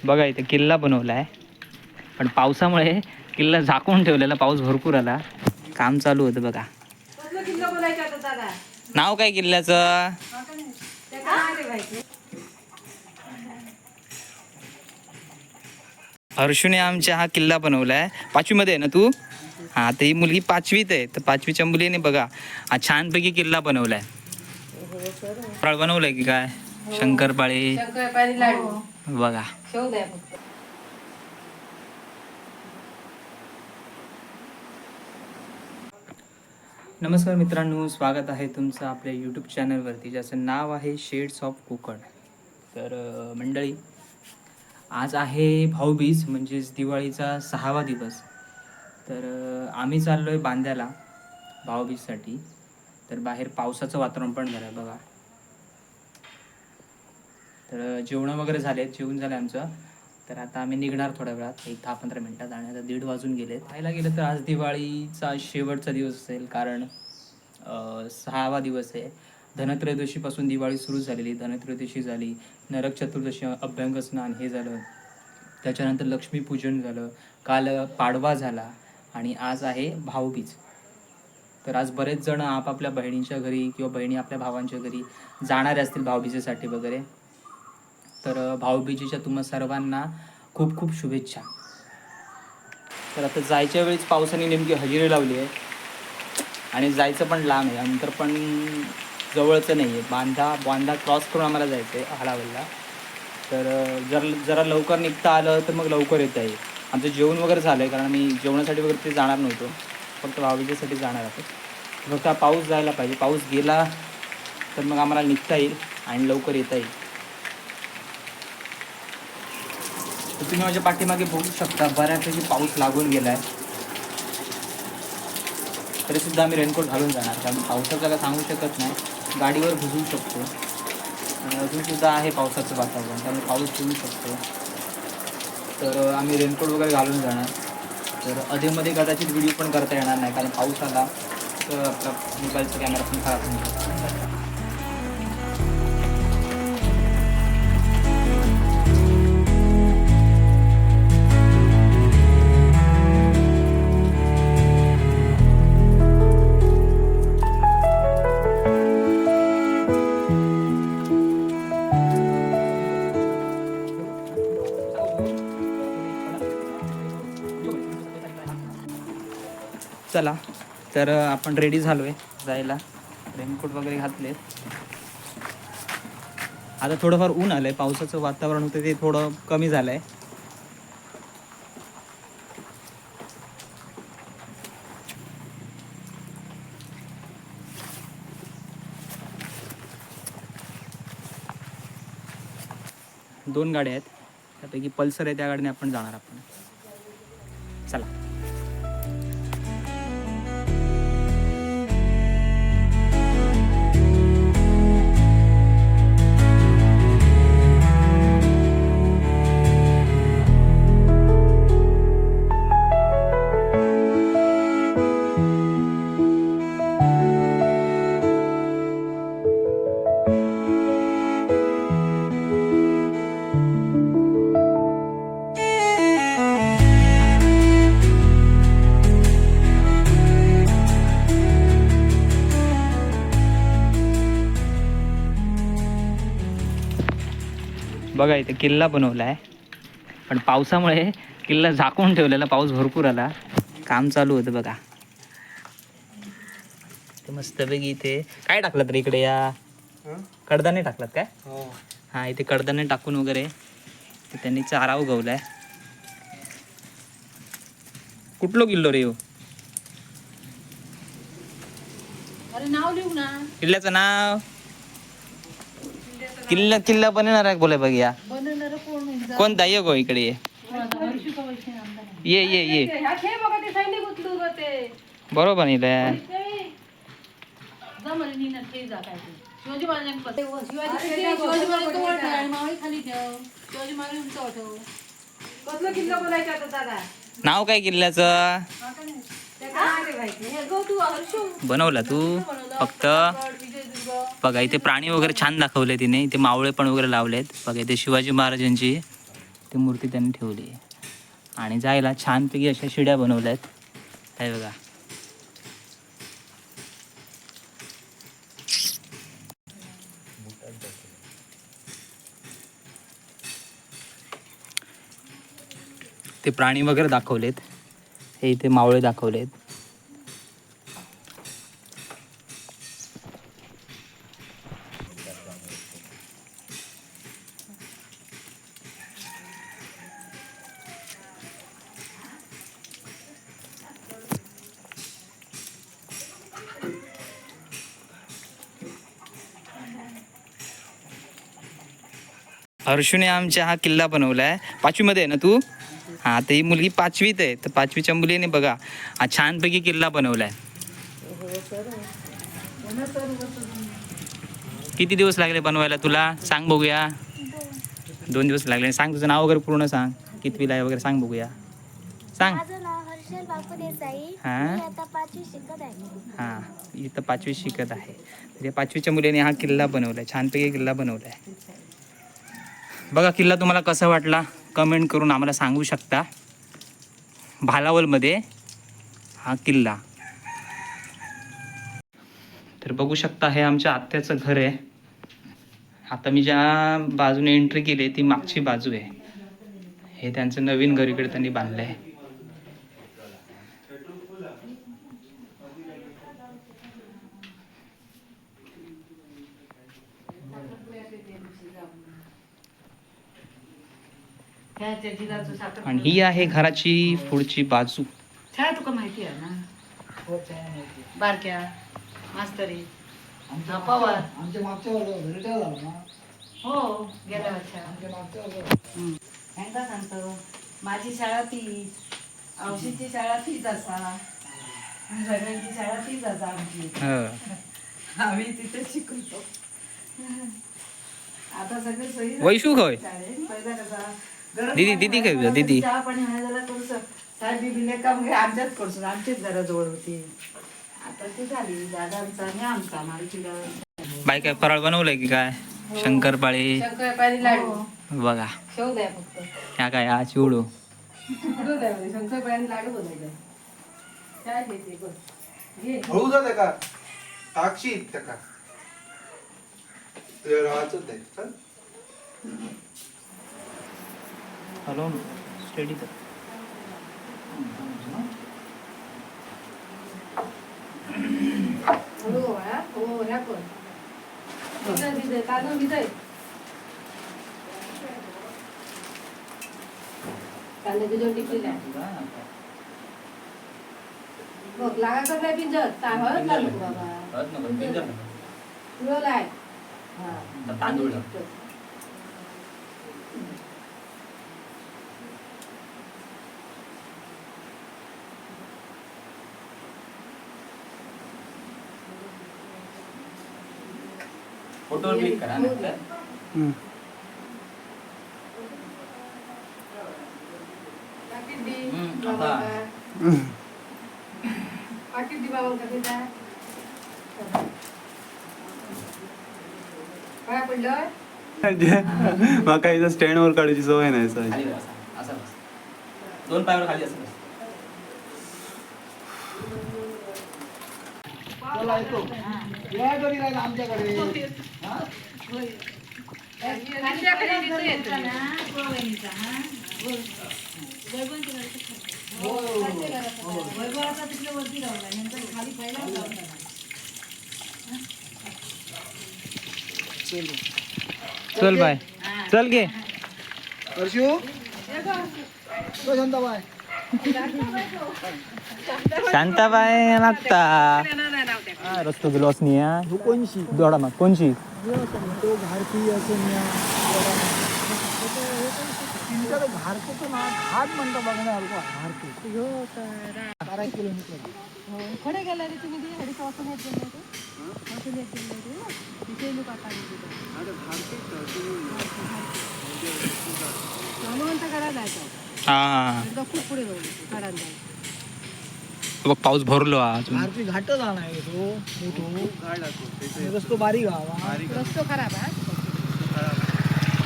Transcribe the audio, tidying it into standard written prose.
बघा इथे किल्ला बनवला आहे, पण पावसामुळे किल्ला झाकून ठेवलेला. पाऊस भरपूर आला, काम चालू होतं बघा. नाव काय किल्ल्याचं? हर्षूने आमच्या हा किल्ला बनवलाय. 5वी मध्ये आहे ना तू? हा, तर ही मुलगी 5वीत आहे, तर 5वीच्या मुलीने बघा हा छानपैकी किल्ला बनवलाय. फळ बनवलंय की काय? शंकरपाळी बघा. नमस्कार मित्रांनो, स्वागत आहे तुमचं आपल्या यूट्यूब चॅनलवरती, ज्याचं नाव आहे शेड्स ऑफ कोकण. तर मंडळी, आज आहे भाऊबीज, म्हणजेच दिवाळीचा 6वा दिवस. तर आम्ही चाललो आहे बांद्याला भाऊबीजसाठी. तर बाहेर पावसाचं वातावरण पण झालं आहे बघा. तर जेवणं वगैरे झाले, जेवण झालं आमचं. तर आता आम्ही निघणार थोड्या वेळात, एक 10-15 मिनटात. आणि आता 1:30 वाजून गेले. पाहायला गेलं तर आज दिवाळीचा शेवटचा दिवस असेल, कारण 6वा दिवस आहे. धनत्रयोदशीपासून दिवाळी सुरू झालेली. धनत्रयोदशी झाली, नरक चतुर्दशी, अभ्यंग स्नान हे झालं, त्याच्यानंतर लक्ष्मीपूजन झालं, काल पाडवा झाला, आणि आज आहे भाऊबीज. तर आज बरेच जण आपापल्या बहिणींच्या घरी किंवा बहिणी आपल्या भावांच्या घरी जाणारे असतील भाऊबीजेसाठी वगैरे. तर भाऊबीजेच्या तुम्हा सर्वांना खूप खूप शुभेच्छा. तर आता जायच्या वेळीच पावसाने नेमकी हजेरी लावली आहे, आणि जायचं पण लांब आहे, अंतर पण जवळचं नाही आहे. बांधा क्रॉस करून आम्हाला जायचं आहे हलावलला. तर जरा लवकर निघता आलं तर मग लवकर येता येईल. आमचं जेवण वगैरे झालं आहे, कारण आम्ही जेवणासाठी वगैरे ते जाणार नव्हतो, फक्त भाऊबीजेसाठी जाणार आहोत. फक्त पाऊस जायला पाहिजे. पाऊस गेला तर मग आम्हाला निघता येईल आणि लवकर येता येईल. तर तुम्ही माझ्या पाठीमागे बघू शकता, बऱ्यापैकी पाऊस लागून गेला आहे. तरीसुद्धा आम्ही रेनकोट घालून जाणार, कारण पावसाचं काय सांगू शकत नाही, गाडीवर भिजू शकतो. आणि अजूनसुद्धा आहे पावसाचं वातावरण, त्यामुळे पाऊस भिजू शकतो. तर आम्ही रेनकोट वगैरे घालून जाणार. तर अधेमध्ये कदाचित व्हिडिओ पण करता येणार नाही, कारण पाऊस आला तर आपला मोबाईलचा कॅमेरा पण खराब होऊन जातो. चला, तर आपण रेडी झालो आहे जायला. रेनकोट वगैरे घातले. आता थोडंफार ऊन आलं आहे, पावसाचं वातावरण होतं ते थोडं कमी झालं आहे. दोन गाड्या आहेत, त्यापैकी पल्सर आहे, त्या गाडीने आपण जाणार. आपण चला. बघा इथे किल्ला बनवला आहे, पण पावसामुळे किल्ला झाकून ठेवलेला. पाऊस भरपूर आला, काम चालू होतं बघा. तर मस्तपैकी इथे काय टाकलं तर इकडे या कडदाने टाकलात काय? हा, इथे कडदाने टाकून वगैरे ते त्यांनी चारा उगवलाय. कुठलो किल्लो रे हो? नाव लिहू ना, किल्ल्याचं नाव. किल्ला बनवणार आहे बोले बघ. या कोणता? ये गो इकडे ये. ये बरोबर नाही नाव काय किल्ल्याचं? बनवला तू फक्त? बघा इथे प्राणी वगैरे छान दाखवले तिने. इथे मावळे पण वगैरे लावलेत बघा. इथे शिवाजी महाराजांची ती मूर्ती त्यांनी ठेवली आहे. आणि जायला छानपैकी अशा शिड्या बनवल्या आहेत. हे बघा. ते प्राणी वगैरे दाखवलेत. हे इथे मावळे दाखवलेत. हर्षूने आमच्या हा किल्ला बनवलाय. 5वीमध्ये आहे ना तू? हा, तर ही मुलगी 5वीत आहे. तर 5वीच्या मुलीने बघा हा छानपैकी किल्ला बनवलाय. किती दिवस लागले बनवायला तुला? सांग बघूया. 2 दिवस लागले. सांग तुझं नाव वगैरे पूर्ण सांग. कितवीला आहे वगैरे सांग बघूया. सांग. माझं नाव हर्षल बापू देसाई. हा? मी आता 5वी शिकत आहे. हां, इथं 5वी शिकत आहे. तर या 5वीच्या मुलीने हा किल्ला बनवलाय. छानपैकी किल्ला बनवलाय. बघा किल्ला तुम्हाला कसा वाटला कमेंट करून आम्हाला सांगू शकता. भालावलमध्ये हा किल्ला. तर बघू शकता हे आमच्या आत्याचं घर आहे. आता मी ज्या बाजूने एंट्री केली ती मागची बाजू आहे. हे त्यांचं नवीन घर इकडे त्यांनी बांधलं आहे. आणि ही आहे घराची पुढची बाजू. छाया तुका माहिती आहे ना? बारक्या मास्तरी पवार. आमच्या मागच्या वर्गात रिटायर झाला ना. हो, गेल्या वर्षा. आमच्या मागच्या वर्गात त्यांना सांगतो माझी शाळा तीच, औषधीची शाळा तीच असा, सगळ्यांची शाळा तीच असा आमची. आम्ही तिथे शिकवतो. आता सगळे सोयी वैशू खय शाळेत. पहिला कसा दीदी काय तुझं? दीदी चहा पाणी झाला करूस साहेब बिले काम आमच्याच करसून आमचीच जरा जवळ होती. आता ती झाली दादांचा आणि आमचा मारुतीला. बाय काय फराळ बनवलंय की काय? शंकरपाळी शंकरपाळी लाडू बघा. शेव द्या फक्त. ह्या काय हा चिवडू. शंकरपाळी लाडू बनवायचा. काय घेते बघ. घे. हळू जा का टाकशी का तुझ्या गावाच आहे चल. हॅलो स्टेडी कर. हळू हा. हो ह्या पण. भिजय तांदूळ भिजय. कांदा भिजवून टिकलेला आहे. बघ लागायचं काय पिंजत हळद लागू बाबा. तुळं लाय. हा तांदूळ फोटोवर क्लिक करा नंतर. पाकीट दे. आता. पाकीट दे बाबा कधीचा. काय पडलं? माका इथं स्टँडवर काढायची सवय नाही सर. खाली बसा. असं बस. 2 पायावर खाली असं बस. चला येतो. या तरी नाही आमच्याकडे. त्यांच्याकडे तिथं येतो ना गोवणीचा. हा वैभवाचा तिकडे वरती लावला नंतर खाली पहिलाच लावला. चल बाय. चल घे. हर्षू तो शांताबाई. शांताबाई लागता. रस्तो गेलो असनी तू कोणशी दोडा मग कोणची? तो भारतीय असून भारतीचं ना घाट म्हणतो बघणार भारती 12 किलोमीटर. पुढे गेला रे तुम्ही हडीच वाचून येत गेले ते वाचून येत गेले ते तिथे लोक आता हनुमंत करा जायचं. हा एकदा खूप पुढे करा जायचं. बघ पाऊस भरलो अजून. भारती घाट जाणार तो मोठो रस्तो बारीक गावा. रस्तो खराब आहे.